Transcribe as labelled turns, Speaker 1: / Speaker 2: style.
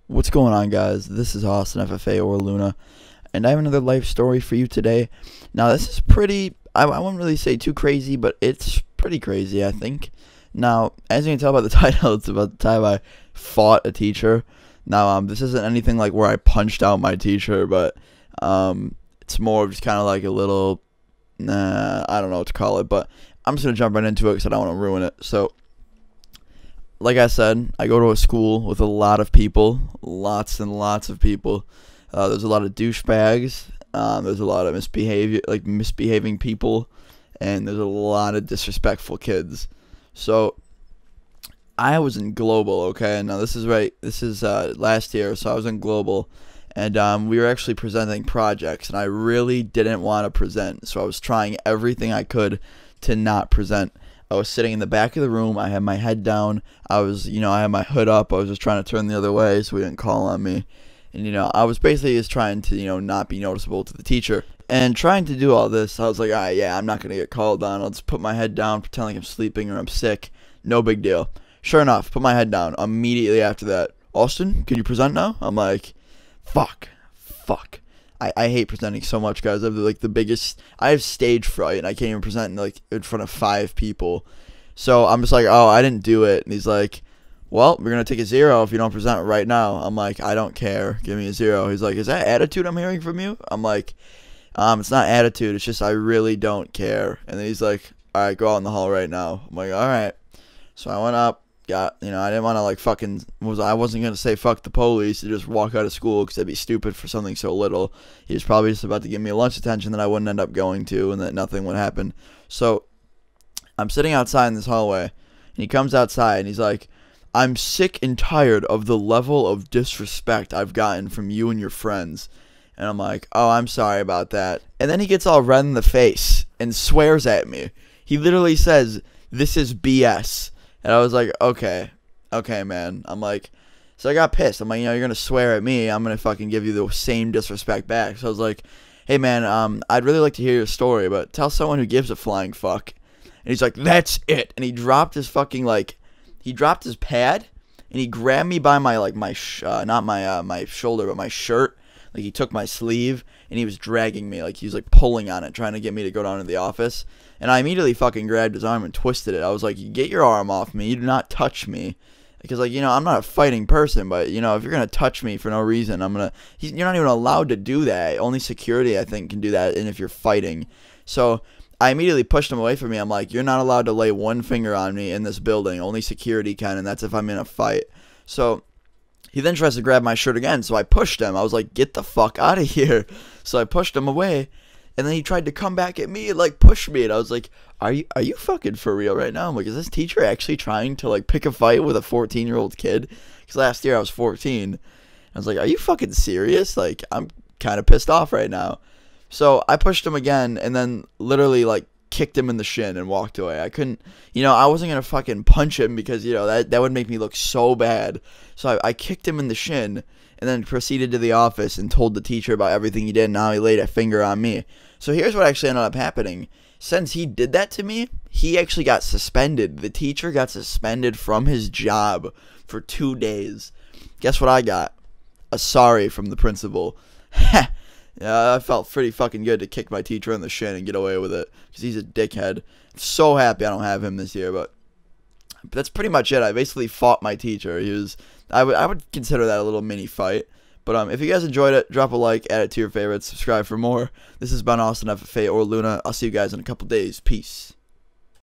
Speaker 1: What's going on, guys? This is Austin FFA or Luna, and I have another life story for you today. Now, this is pretty, I wouldn't really say too crazy, but it's pretty crazy, I think. Now, as you can tell by the title, it's about the time I fought a teacher. Now, this isn't anything like where I punched out my teacher, but it's more of just kind of like a little, I don't know what to call it, but I'm just going to jump right into it because I don't want to ruin it. So, like I said, I go to a school with a lot of people, lots and lots of people. There's a lot of douchebags. There's a lot of misbehaving people, and there's a lot of disrespectful kids. So I was in Global, okay. Now this is last year, so I was in Global, and we were actually presenting projects, and I really didn't want to present, so I was trying everything I could to not present. I was sitting in the back of the room. I had my head down. I had my hood up. I was just trying to turn the other way so he didn't call on me. And, I was basically just trying to, not be noticeable to the teacher. And trying to do all this, I was like, yeah, I'm not going to get called on. I'll just put my head down, pretend like I'm sleeping or I'm sick. No big deal. Sure enough, put my head down. Immediately after that, Austin, can you present now? I'm like, fuck. I hate presenting so much, guys. I have stage fright, and I can't even present in front of 5 people. So I'm just like, oh, I didn't do it. And he's like, well, we're going to take a 0 if you don't present right now. I'm like, I don't care. Give me a 0. He's like, is that attitude I'm hearing from you? I'm like, it's not attitude. It's just I really don't care. And then he's like, all right, go out in the hall right now. I'm like, all right. So I went up. I didn't want to I wasn't going to say fuck the police to just walk out of school because that'd be stupid for something so little. He was probably just about to give me a lunch detention that I wouldn't end up going to, and that nothing would happen. So I'm sitting outside in this hallway, and he comes outside and he's like, I'm sick and tired of the level of disrespect I've gotten from you and your friends. And I'm like, oh, I'm sorry about that. And then he gets all red in the face and swears at me. He literally says, this is BS. And I was like, okay, man. I'm like, so I got pissed. I'm like, you're going to swear at me. I'm going to fucking give you the same disrespect back. So I was like, hey, man, I'd really like to hear your story, but tell someone who gives a flying fuck. And he's like, that's it. And he dropped his fucking, he dropped his pad, and he grabbed me by my, not my shoulder, but my shirt. Like, he took my sleeve, and he was dragging me. Like, he was, pulling on it, trying to get me to go down to the office. And I immediately fucking grabbed his arm and twisted it. I was like, get your arm off me. You do not touch me. Because, I'm not a fighting person, but, if you're going to touch me for no reason, you're not even allowed to do that. Only security, I think, can do that, and if you're fighting. So I immediately pushed him away from me. I'm like, you're not allowed to lay one finger on me in this building. Only security can, and that's if I'm in a fight. So he then tries to grab my shirt again, so I pushed him. I was like, get the fuck out of here. So I pushed him away, and then he tried to come back at me and, push me. And I was like, are you fucking for real right now? I'm like, is this teacher actually trying to, pick a fight with a 14-year-old kid? Because last year I was 14. I was like, are you fucking serious? I'm kind of pissed off right now. So I pushed him again, and then literally, kicked him in the shin and walked away. I couldn't, I wasn't going to fucking punch him because, that would make me look so bad. So I kicked him in the shin and then proceeded to the office and told the teacher about everything he did and how he laid a finger on me. So here's what actually ended up happening. Since he did that to me, he actually got suspended. The teacher got suspended from his job for 2 days. Guess what I got? A sorry from the principal. Yeah, I felt pretty fucking good to kick my teacher in the shin and get away with it because he's a dickhead. I'm so happy I don't have him this year, but that's pretty much it. I basically fought my teacher. I would consider that a little mini fight. But if you guys enjoyed it, drop a like, add it to your favorites, subscribe for more. This has been Austin FFA or Luna. I'll see you guys in a couple days. Peace.